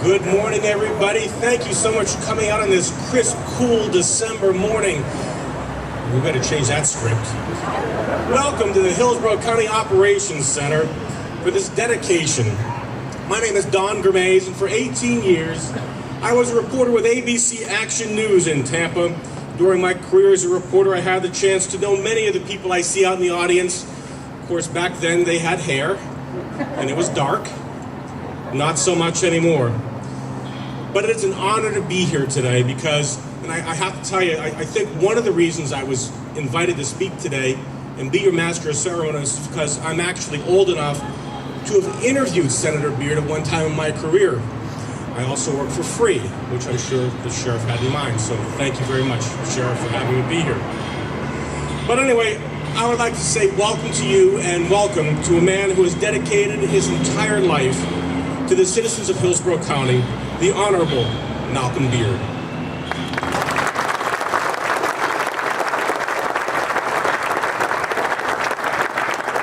Good morning, everybody. Thank you so much for coming out on this crisp, cool December morning. We better change that script. Welcome to the Hillsborough County Operations Center for this dedication. My name is Don Germaze, and for 18 years, I was a reporter with ABC Action News in Tampa. During my career as a reporter, I had the chance to know many of the people I see out in the audience. Of course, back then they had hair, and it was dark. Not so much anymore. But it is an honor to be here today because, and I have to tell you, I think one of the reasons I was invited to speak today and be your master of ceremonies is because I'm actually old enough to have interviewed Senator Beard at one time in my career. I also work for free, which I'm sure the sheriff had in mind, so thank you very much, Sheriff, for having me be here. But anyway, I would like to say welcome to you and welcome to a man who has dedicated his entire life to the citizens of Hillsborough County, the Honorable Malcolm Beard.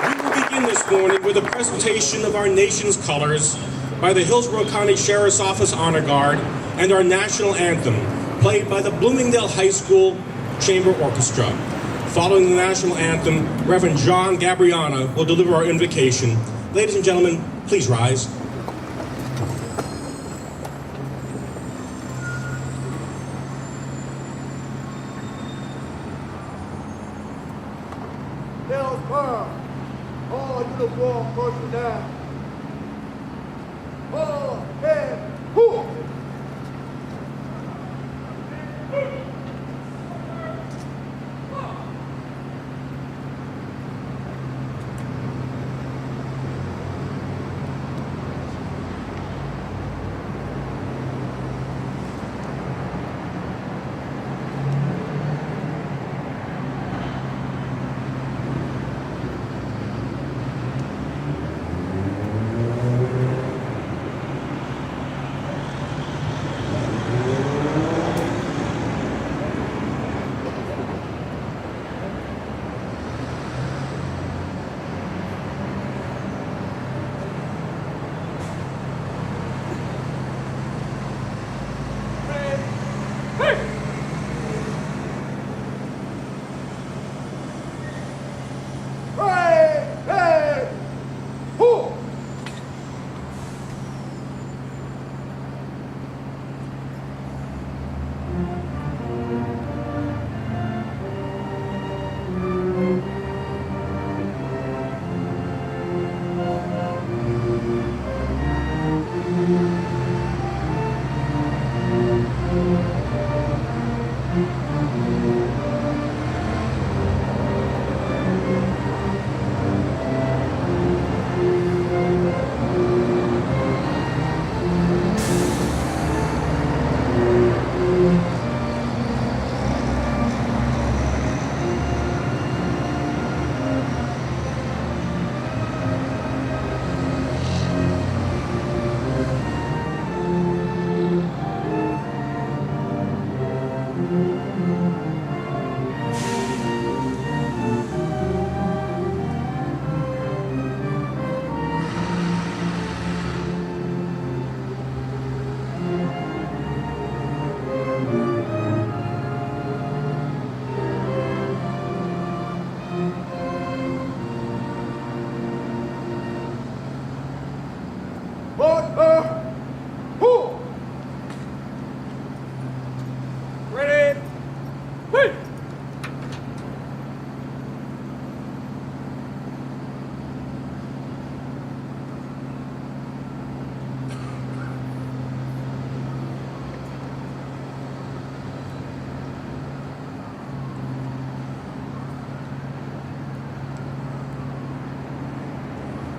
We will begin this morning with a presentation of our nation's colors by the Hillsborough County Sheriff's Office Honor Guard and our National Anthem, played by the Bloomingdale High School Chamber Orchestra. Following the National Anthem, Reverend John Gabriana will deliver our invocation. Ladies and gentlemen, please rise. Hillsborough, all uniform personnel. All hands, who? Ready? Hey!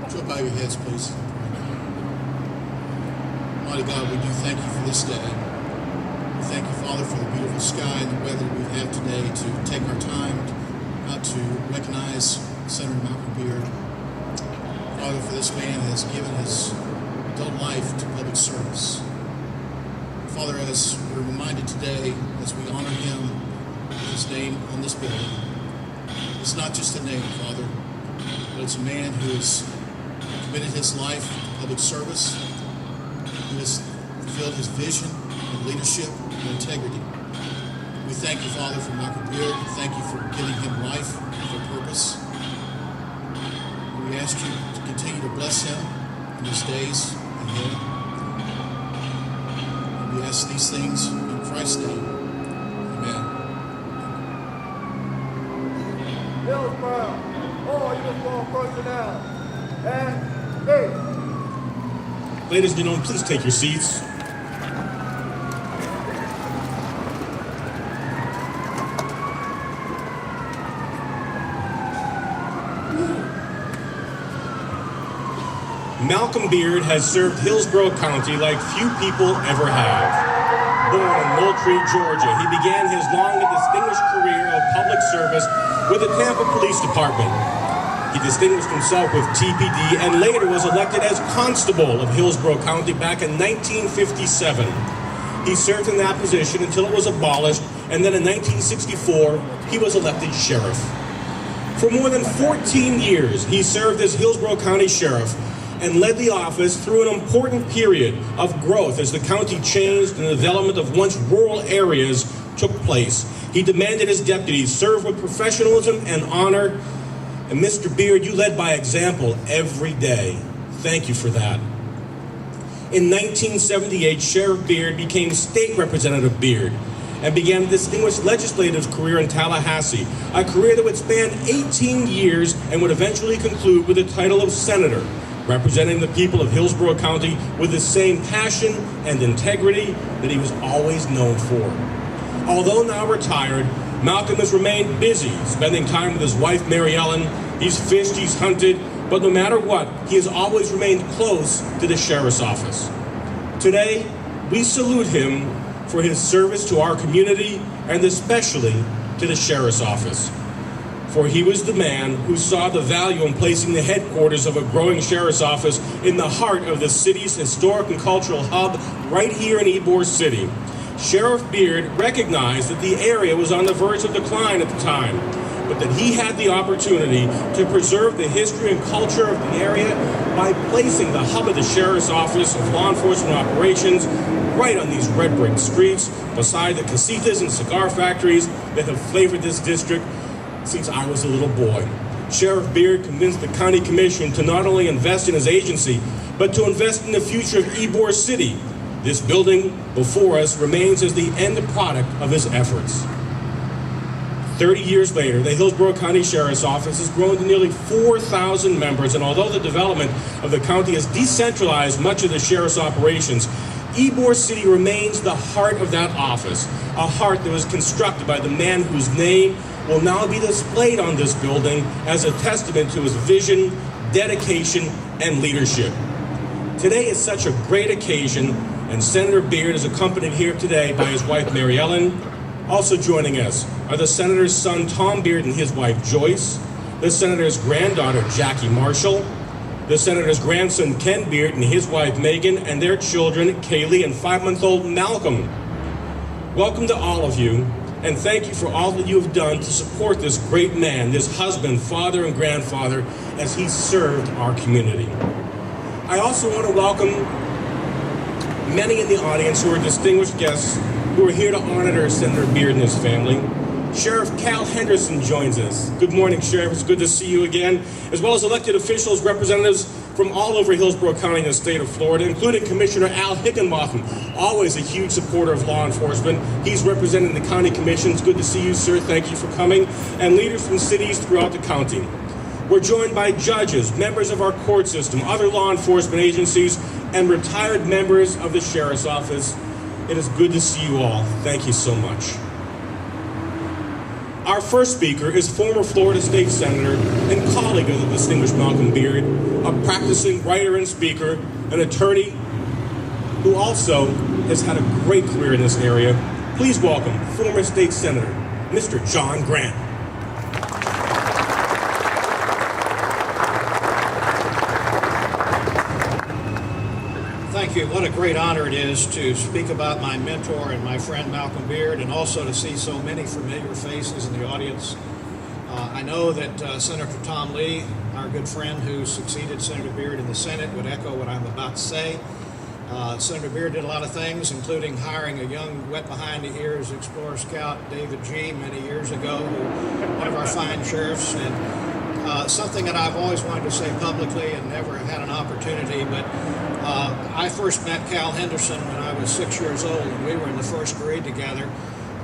So bow your heads, please. Mighty God, we do thank you for this day. We thank you, Father, for the beautiful sky and the weather we have today to take our time out to recognize Senator Malcolm Beard. Father, for this man has given his adult life to public service. Father, as we're reminded today, as we honor him, his name on this building, it's not just a name, Father, but it's a man who has committed his life to public service, who has fulfilled his vision and leadership and integrity. We thank you, Father, for Michael Beard. Thank you for giving him life for purpose. We ask you to continue to bless him in his days ahead. We ask these things in Christ's name. Amen. Hillsborough, all uniform personnel, and hey. Ladies and gentlemen, please take your seats. Malcolm Beard has served Hillsborough County like few people ever have. Born in Moultrie, Georgia, he began his long and distinguished career of public service with the Tampa Police Department. He distinguished himself with TPD and later was elected as constable of Hillsborough County back in 1957. He served in that position until it was abolished, and then in 1964, he was elected sheriff. For more than 14 years, he served as Hillsborough County Sheriff and led the office through an important period of growth as the county changed and the development of once rural areas took place. He demanded his deputies serve with professionalism and honor. And Mr. Beard, you led by example every day. Thank you for that. In 1978, Sheriff Beard became State Representative Beard and began a distinguished legislative career in Tallahassee, a career that would span 18 years and would eventually conclude with the title of Senator, representing the people of Hillsborough County with the same passion and integrity that he was always known for. Although now retired, Malcolm has remained busy, spending time with his wife, Mary Ellen. He's fished, he's hunted, but no matter what, he has always remained close to the sheriff's office. Today, we salute him for his service to our community and especially to the sheriff's office. For he was the man who saw the value in placing the headquarters of a growing sheriff's office in the heart of the city's historic and cultural hub right here in Ybor City. Sheriff Beard recognized that the area was on the verge of decline at the time, but that he had the opportunity to preserve the history and culture of the area by placing the hub of the sheriff's office of law enforcement operations right on these red brick streets beside the casitas and cigar factories that have flavored this district since I was a little boy. Sheriff Beard convinced the county commission to not only invest in his agency, but to invest in the future of Ybor City. This building before us remains as the end product of his efforts. 30 years later, the Hillsborough County Sheriff's Office has grown to nearly 4,000 members, and although the development of the county has decentralized much of the sheriff's operations, Ybor City remains the heart of that office, a heart that was constructed by the man whose name will now be displayed on this building as a testament to his vision, dedication, and leadership. Today is such a great occasion, and Senator Beard is accompanied here today by his wife, Mary Ellen. Also joining us are the Senator's son, Tom Beard, and his wife, Joyce, the Senator's granddaughter, Jackie Marshall, the Senator's grandson, Ken Beard, and his wife, Megan, and their children, Kaylee and 5-month-old Malcolm. Welcome to all of you, and thank you for all that you have done to support this great man, this husband, father, and grandfather, as he served our community. I also want to welcome many in the audience who are distinguished guests who are here to honor Senator Beard and his family. Sheriff Cal Henderson joins us. Good morning, Sheriff. It's good to see you again, as well as elected officials, representatives from all over Hillsborough County and the state of Florida, including Commissioner Al Higginbotham, always a huge supporter of law enforcement. He's representing the county commissions. Good to see you, sir. Thank you for coming. And leaders from cities throughout the county. We're joined by judges, members of our court system, other law enforcement agencies, and retired members of the Sheriff's Office. It is good to see you all. Thank you so much. Our first speaker is former Florida State Senator and colleague of the distinguished Malcolm Beard, a practicing writer and speaker, an attorney who also has had a great career in this area. Please welcome former State Senator, Mr. John Grant. Thank you. What a great honor it is to speak about my mentor and my friend Malcolm Beard, and also to see so many familiar faces in the audience. I know that Senator Tom Lee, our good friend who succeeded Senator Beard in the Senate, would echo what I'm about to say. Senator Beard did a lot of things, including hiring a young wet behind the ears Explorer Scout, David G., many years ago, one of our fine sheriffs, and something that I've always wanted to say publicly and never had an opportunity, but I first met Cal Henderson when I was 6 years old, and we were in the first grade together.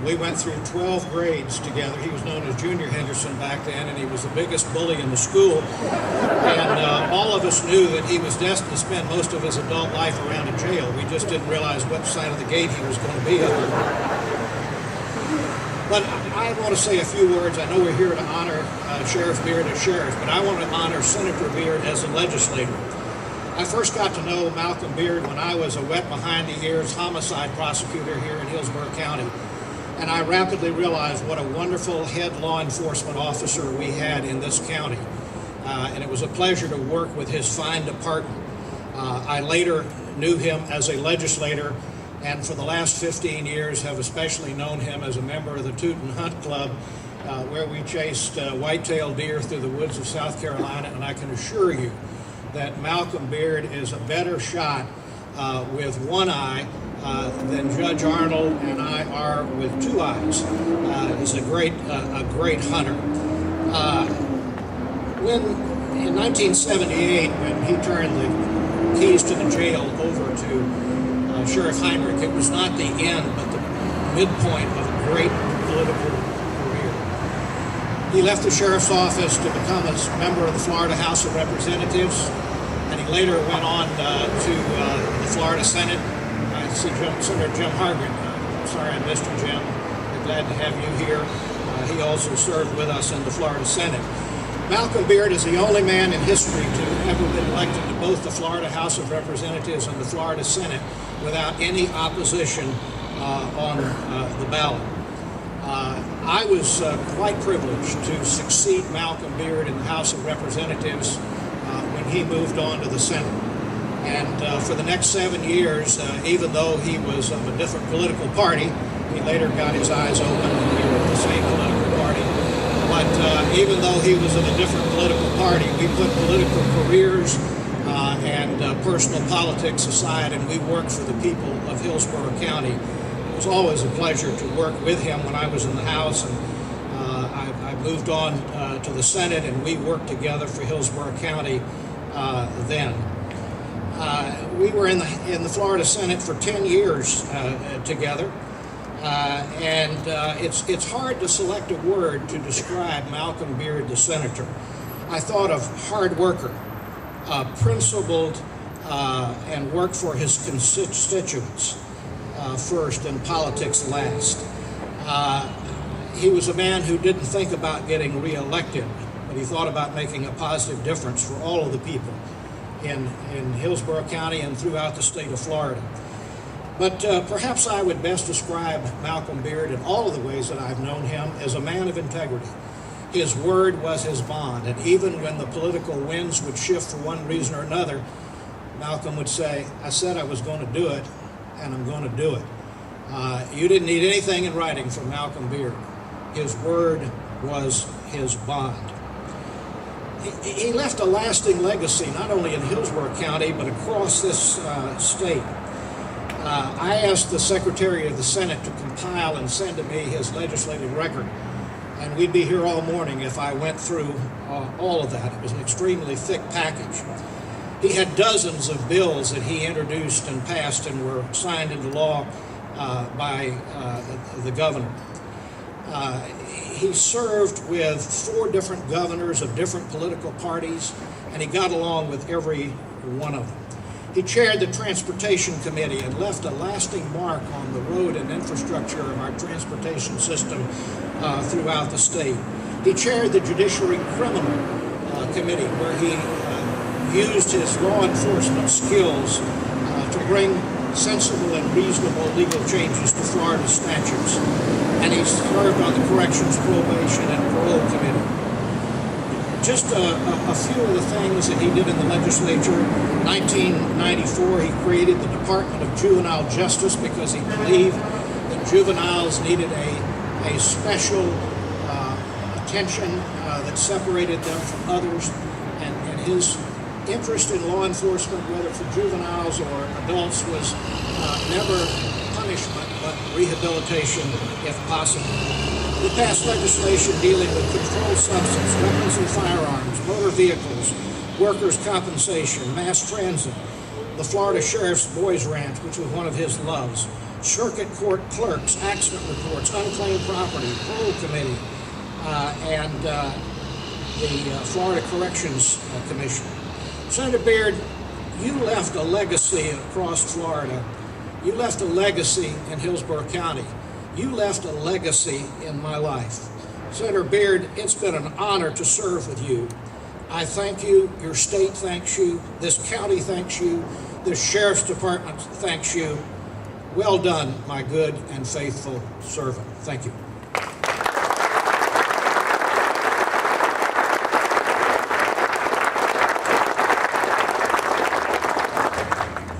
We went through 12 grades together. He was known as Junior Henderson back then, and he was the biggest bully in the school. And all of us knew that he was destined to spend most of his adult life around a jail. We just didn't realize what side of the gate he was going to be on. But I want to say a few words. I know we're here to honor Sheriff Beard as sheriff, but I want to honor Senator Beard as a legislator. I first got to know Malcolm Beard when I was a wet behind the ears homicide prosecutor here in Hillsborough County. And I rapidly realized what a wonderful head law enforcement officer we had in this county. And it was a pleasure to work with his fine department. I later knew him as a legislator, and for the last 15 years have especially known him as a member of the Toot and Hunt Club, where we chased white-tailed deer through the woods of South Carolina. And I can assure you that Malcolm Beard is a better shot with one eye than Judge Arnold and I are with two eyes. He's a great hunter. When in 1978, when he turned the keys to the jail over to Sheriff Heinrich, it was not the end, but the midpoint of a great political career. He left the sheriff's office to become a member of the Florida House of Representatives, and he later went on to the Florida Senate. I see Senator Jim Hargren. Sorry I missed you, Jim. We're glad to have you here. He also served with us in the Florida Senate. Malcolm Beard is the only man in history to have ever been elected to both the Florida House of Representatives and the Florida Senate without any opposition on the ballot. I was quite privileged to succeed Malcolm Beard in the House of Representatives when he moved on to the Senate. And for the next 7 years, even though he was of a different political party, he later got his eyes open and we were the same political party. But even though he was in a different political party, we put political careers and personal politics aside, and we worked for the people of Hillsborough County. It was always a pleasure to work with him when I was in the House, and I moved on to the Senate, and we worked together for Hillsborough County then. We were in the Florida Senate for 10 years together, and it's hard to select a word to describe Malcolm Beard, the senator. I thought of hard worker, principled, and worked for his constituents first and politics last. He was a man who didn't think about getting reelected, but he thought about making a positive difference for all of the people in Hillsborough County and throughout the state of Florida. But perhaps I would best describe Malcolm Beard in all of the ways that I've known him as a man of integrity. His word was his bond, and even when the political winds would shift for one reason or another, Malcolm would say, I said I was going to do it, and I'm going to do it. You didn't need anything in writing from Malcolm Beard. His word was his bond. He left a lasting legacy, not only in Hillsborough County, but across this state. I asked the Secretary of the Senate to compile and send to me his legislative record, and we'd be here all morning if I went through all of that. It was an extremely thick package. He had dozens of bills that he introduced and passed and were signed into law by the governor. He served with 4 different governors of different political parties, and he got along with every one of them. He chaired the Transportation Committee and left a lasting mark on the road and infrastructure of our transportation system throughout the state. He chaired the Judiciary Criminal Committee, where he used his law enforcement skills to bring sensible and reasonable legal changes to Florida statutes. And he served on the Corrections, Probation, and Parole Committee. Just a few of the things that he did in the legislature. In 1994, he created the Department of Juvenile Justice because he believed that juveniles needed a special attention that separated them from others. And his interest in law enforcement, whether for juveniles or adults, was never punishment, but rehabilitation if possible. We passed legislation dealing with controlled substance, weapons and firearms, motor vehicles, workers' compensation, mass transit, the Florida Sheriff's Boys Ranch, which was one of his loves, circuit court clerks, accident reports, unclaimed property, parole committee, and the Florida Corrections Commission. Senator Beard, you left a legacy across Florida. You left a legacy in Hillsborough County. You left a legacy in my life. Senator Beard, it's been an honor to serve with you. I thank you, your state thanks you, this county thanks you, this Sheriff's Department thanks you. Well done, my good and faithful servant. Thank you.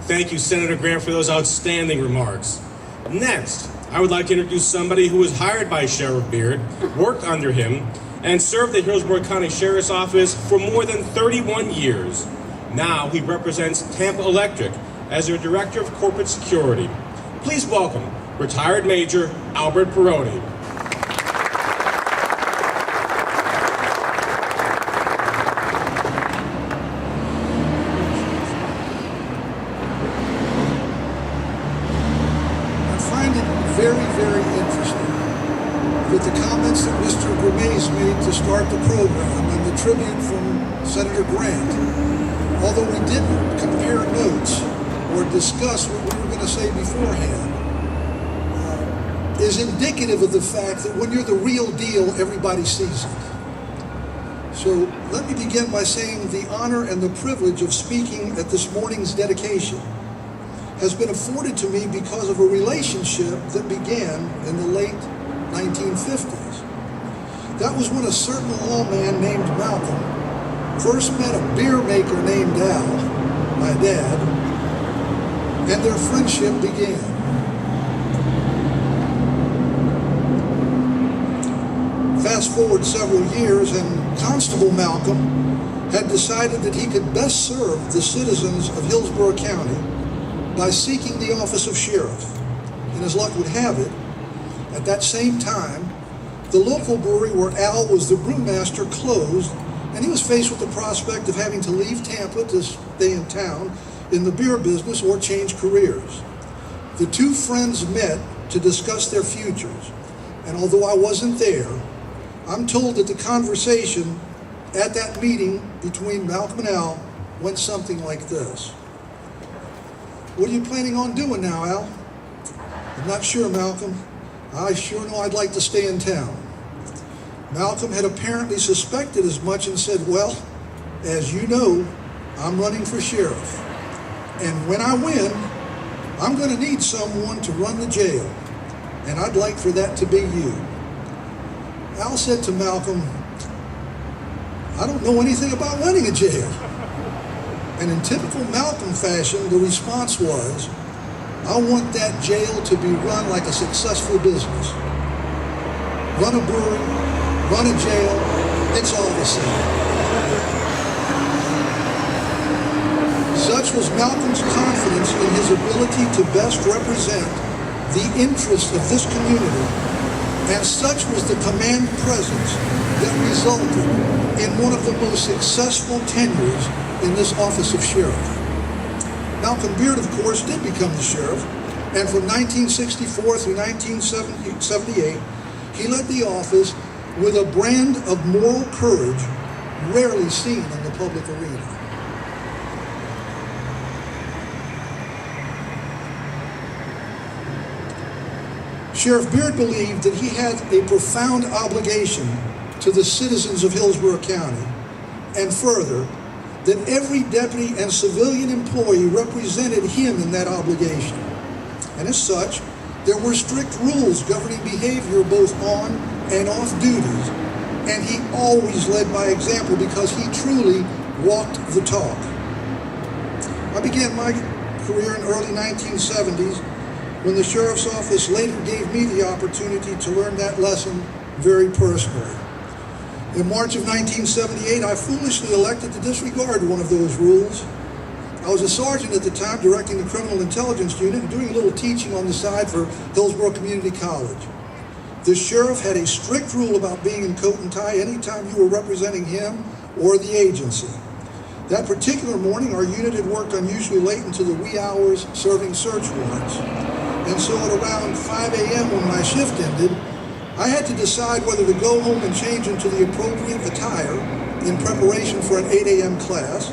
Thank you, Senator Grant, for those outstanding remarks. Next, I would like to introduce somebody who was hired by Sheriff Beard, worked under him, and served the Hillsborough County Sheriff's Office for more than 31 years. Now he represents Tampa Electric as their Director of Corporate Security. Please welcome retired Major Albert Peroni. Very interesting with the comments that Mr. Gramez made to start the program and the tribute from Senator Grant. Although we didn't compare notes or discuss what we were going to say beforehand, is indicative of the fact that when you're the real deal, everybody sees it. So let me begin by saying the honor and the privilege of speaking at this morning's dedication has been afforded to me because of a relationship that began in the late 1950s. That was when a certain lawman named Malcolm first met a beer maker named Al, my dad, and their friendship began. Fast forward several years, and Constable Malcolm had decided that he could best serve the citizens of Hillsborough County by seeking the office of sheriff. And as luck would have it, at that same time, the local brewery where Al was the brewmaster closed, and he was faced with the prospect of having to leave Tampa to stay in town in the beer business or change careers. The two friends met to discuss their futures, and although I wasn't there, I'm told that the conversation at that meeting between Malcolm and Al went something like this. "What are you planning on doing now, Al?" "I'm not sure, Malcolm. I sure know I'd like to stay in town." Malcolm had apparently suspected as much and said, "Well, as you know, I'm running for sheriff. And when I win, I'm going to need someone to run the jail. And I'd like for that to be you." Al said to Malcolm, "I don't know anything about running a jail." And in typical Malcolm fashion, the response was, "I want that jail to be run like a successful business. Run a brewery, run a jail, it's all the same." Such was Malcolm's confidence in his ability to best represent the interests of this community, and such was the command presence that resulted in one of the most successful tenures in this office of sheriff. Malcolm Beard, of course, did become the sheriff, and from 1964 through 1978, he led the office with a brand of moral courage rarely seen in the public arena. Sheriff Beard believed that he had a profound obligation to the citizens of Hillsborough County, and further, that every deputy and civilian employee represented him in that obligation. And as such, there were strict rules governing behavior both on and off duties, and he always led by example because he truly walked the talk. I began my career in early 1970s when the sheriff's office later gave me the opportunity to learn that lesson very personally. In March of 1978, I foolishly elected to disregard one of those rules. I was a sergeant at the time directing the criminal intelligence unit and doing a little teaching on the side for Hillsborough Community College. The sheriff had a strict rule about being in coat and tie anytime you were representing him or the agency. That particular morning, our unit had worked unusually late into the wee hours serving search warrants. And so at around 5 a.m. when my shift ended, I had to decide whether to go home and change into the appropriate attire in preparation for an 8 a.m. class,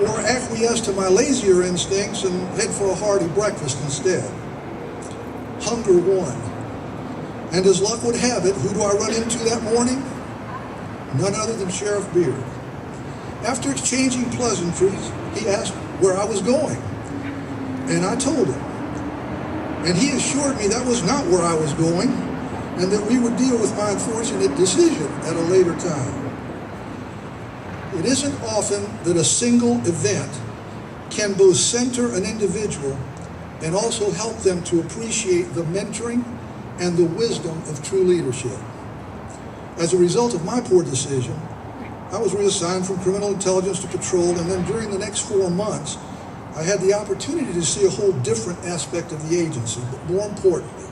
or acquiesce to my lazier instincts and head for a hearty breakfast instead. Hunger won. And as luck would have it, who do I run into that morning? None other than Sheriff Beard. After exchanging pleasantries, he asked where I was going. And I told him. And he assured me that was not where I was going, and that we would deal with my unfortunate decision at a later time. It isn't often that a single event can both center an individual and also help them to appreciate the mentoring and the wisdom of true leadership. As a result of my poor decision, I was reassigned from criminal intelligence to patrol, and then during the next 4 months, I had the opportunity to see a whole different aspect of the agency, but more importantly,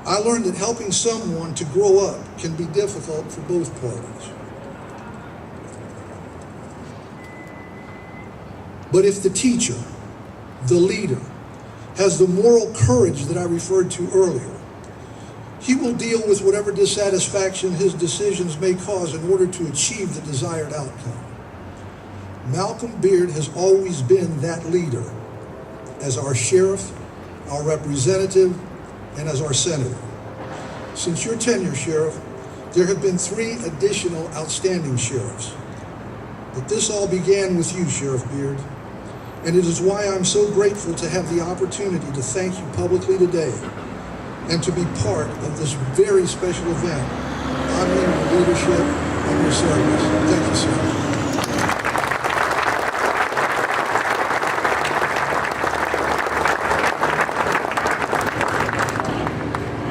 I learned that helping someone to grow up can be difficult for both parties. But if the teacher, the leader, has the moral courage that I referred to earlier, he will deal with whatever dissatisfaction his decisions may cause in order to achieve the desired outcome. Malcolm Beard has always been that leader as our sheriff, our representative, and as our senator. Since your tenure, Sheriff, there have been 3 additional outstanding sheriffs. But this all began with you, Sheriff Beard, and it is why I'm so grateful to have the opportunity to thank you publicly today and to be part of this very special event honoring your leadership and your service. Thank you, sir.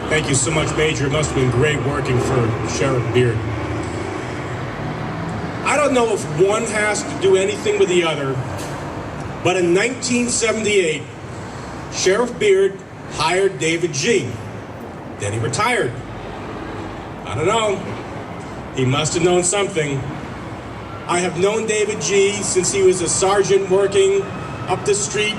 Thank you so much, Major. It must have been great working for Sheriff Beard. I don't know if one has to do anything with the other, but in 1978, Sheriff Beard hired David G. Then he retired. I don't know. He must have known something. I have known David G. since he was a sergeant working up the street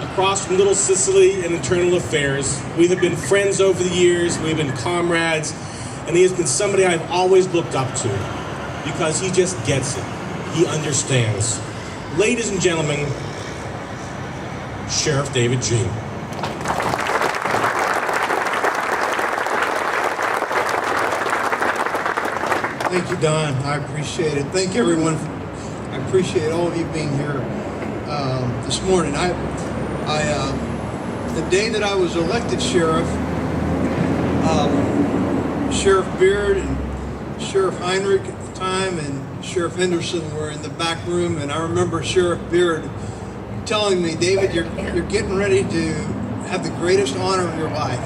across from Little Sicily in Internal Affairs. We have been friends over the years. We've been comrades. And he has been somebody I've always looked up to because he just gets it. He understands. Ladies and gentlemen, Sheriff David G. Thank you, Don. I appreciate it. Thank you, everyone. I appreciate all of you being here this morning. The day that I was elected sheriff, Sheriff Beard and Sheriff Heinrich at the time and Sheriff Henderson were in the back room, and I remember Sheriff Beard telling me, "David, you're getting ready to have the greatest honor of your life."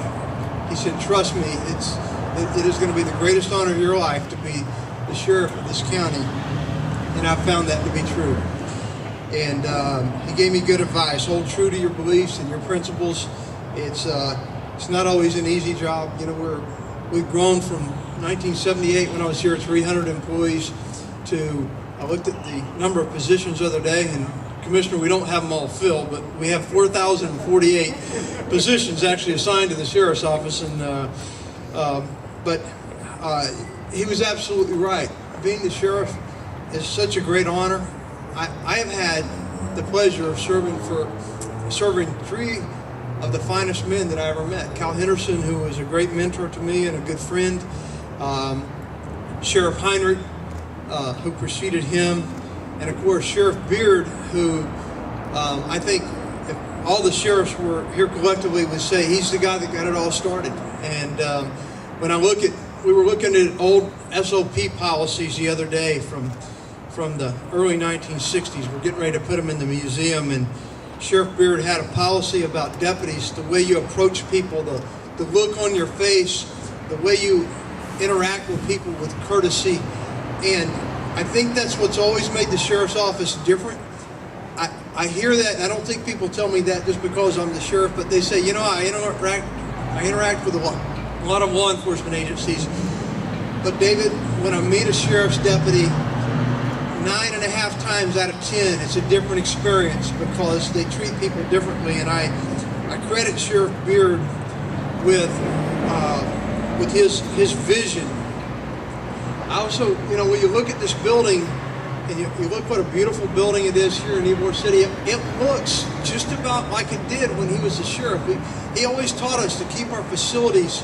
He said, "Trust me, it is going to be the greatest honor of your life to be the sheriff of this county," and I found that to be true. And he gave me good advice. Hold true to your beliefs and your principles. It's not always an easy job. You know, we've grown from 1978 when I was here, 300 employees, to I looked at the number of positions the other day, and Commissioner, we don't have them all filled, but we have 4,048 positions actually assigned to the sheriff's office. And but he was absolutely right. Being the sheriff is such a great honor. I have had the pleasure of serving 3 of the finest men that I ever met. Cal Henderson, who was a great mentor to me and a good friend. Sheriff Heinrich, who preceded him. And of course, Sheriff Beard, who I think if all the sheriffs were here collectively would say he's the guy that got it all started. And when I we were looking at old SOP policies the other day from the early 1960s. We're getting ready to put them in the museum, and Sheriff Beard had a policy about deputies, the way you approach people, the look on your face, the way you interact with people with courtesy. And I think that's what's always made the sheriff's office different. I hear that. I don't think people tell me that just because I'm the sheriff, but they say, you know, I interact with a lot of law enforcement agencies. But David, when I meet a sheriff's deputy, 9.5 times out of 10, it's a different experience because they treat people differently. And I credit Sheriff Beard with his vision. I also, you know, when you look at this building and you look what a beautiful building it is here in Ybor City, it looks just about like it did when he was the sheriff. He always taught us to keep our facilities,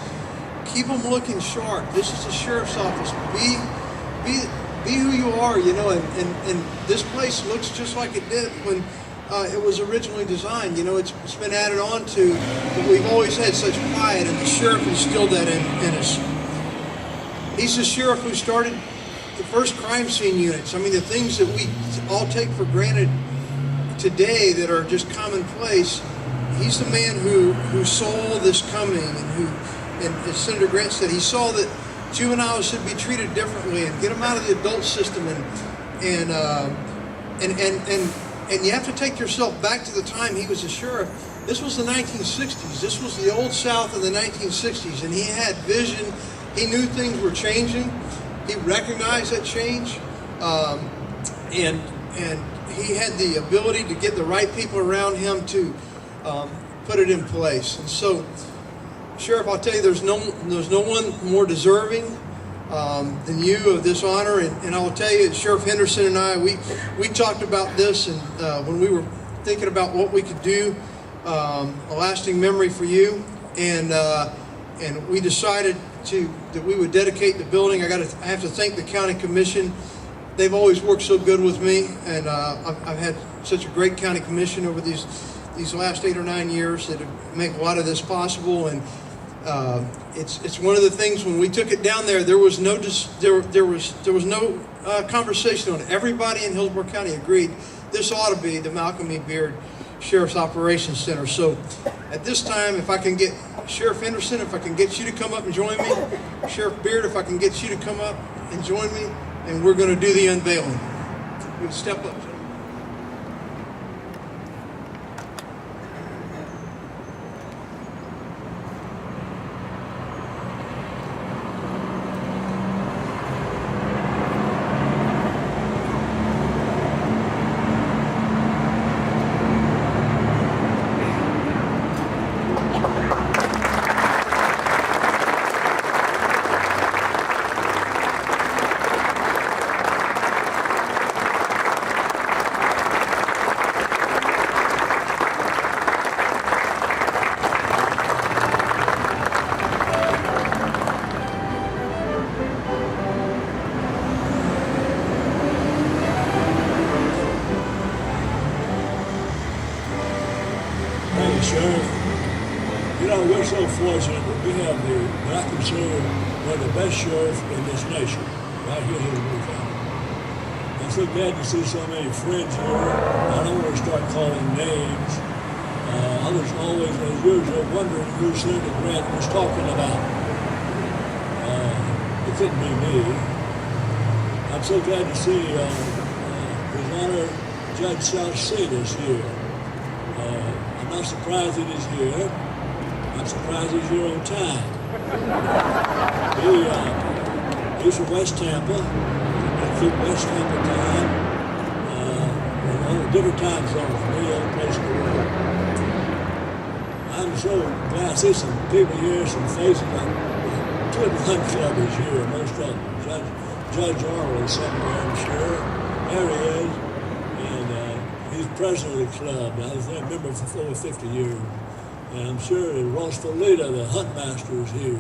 keep them looking sharp. This is the sheriff's office. Be who you are, you know, and this place looks just like it did when it was originally designed. You know, it's been added on to, but we've always had such pride, and the sheriff instilled that in us. He's the sheriff who started the first crime scene units. I mean, the things that we all take for granted today that are just commonplace. He's the man who saw this coming, and as Senator Grant said, he saw that juveniles should be treated differently and get them out of the adult system, and you have to take yourself back to the time he was a sheriff. This was the 1960s. This was the old South of the 1960s, and he had vision. He knew things were changing. He recognized that change, and he had the ability to get the right people around him to put it in place. And so, Sheriff, I'll tell you, there's no one more deserving than you of this honor. And I will tell you, Sheriff Henderson and I, we talked about this, and when we were thinking about what we could do, a lasting memory for you, and we decided that we would dedicate the building. I have to thank the county commission. They've always worked so good with me, and I've had such a great county commission over these last 8 or 9 years that make a lot of this possible. And it's one of the things when we took it down there. There was no conversation on it. Everybody in Hillsborough County agreed this ought to be the Malcolm E. Beard Sheriff's Operations Center. So at this time, if I can get Sheriff Henderson, if I can get you to come up and join me, Sheriff Beard, if I can get you to come up and join me, and we're going to do the unveiling. You step up. Sheriff, you know, we're so fortunate that we have what I consider one of the best sheriffs in this nation, right here in Hillsborough County. I'm so glad to see so many friends here. I don't want to start calling names. I was always, as usual, wondering who Senator Grant was talking about. It couldn't be me. I'm so glad to see His Honor Judge Salcedo's here. I'm not surprised that he's here. I'm surprised he's here on time. He's from West Tampa. I keep West Tampa time. Different time zone from any other place in the world. I'm so glad to see some people here, some faces. Two of the Hunt Club is here, most of them. Judge Arnold is somewhere, I'm sure. There he is. He's president of the club. I was a member for over 50 years. And I'm sure that Ross Felita, the hunt master, is here.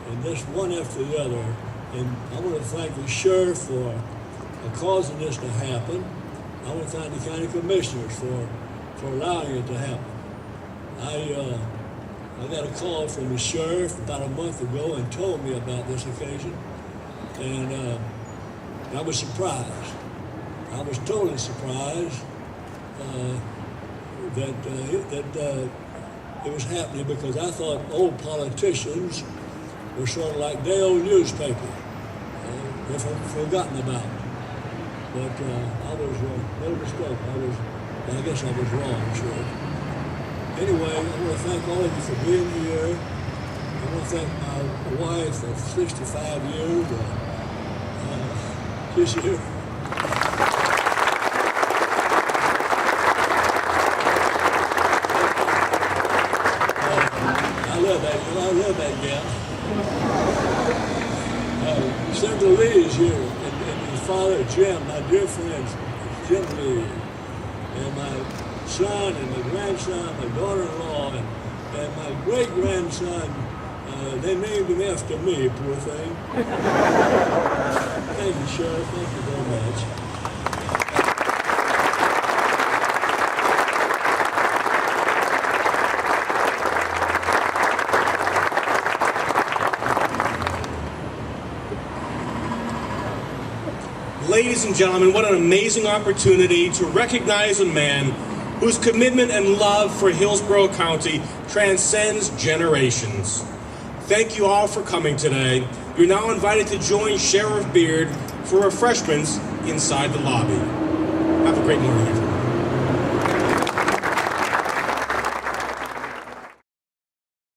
And just one after the other. And I want to thank the sheriff for causing this to happen. I want to thank the county commissioners for allowing it to happen. I got a call from the sheriff about a month ago and told me about this occasion. And I was surprised. I was totally surprised that it was happening, because I thought old politicians were sort of like day-old newspaper. They're forgotten about. But I was no mistake. I guess I was wrong, sure. Anyway, I want to thank all of you for being here. I want to thank my wife of 65 years. She's here. I love that gal. Senator Lee is here, and his father, Jim, my dear friends, Jim Lee, and my son and my grandson, my daughter-in-law, and my great-grandson. They named him after me, poor thing. Thank you, Sheriff. Thank you very much. Ladies and gentlemen, what an amazing opportunity to recognize a man whose commitment and love for Hillsborough County transcends generations. Thank you all for coming today. You're now invited to join Sheriff Beard for refreshments inside the lobby. Have a great morning, everyone.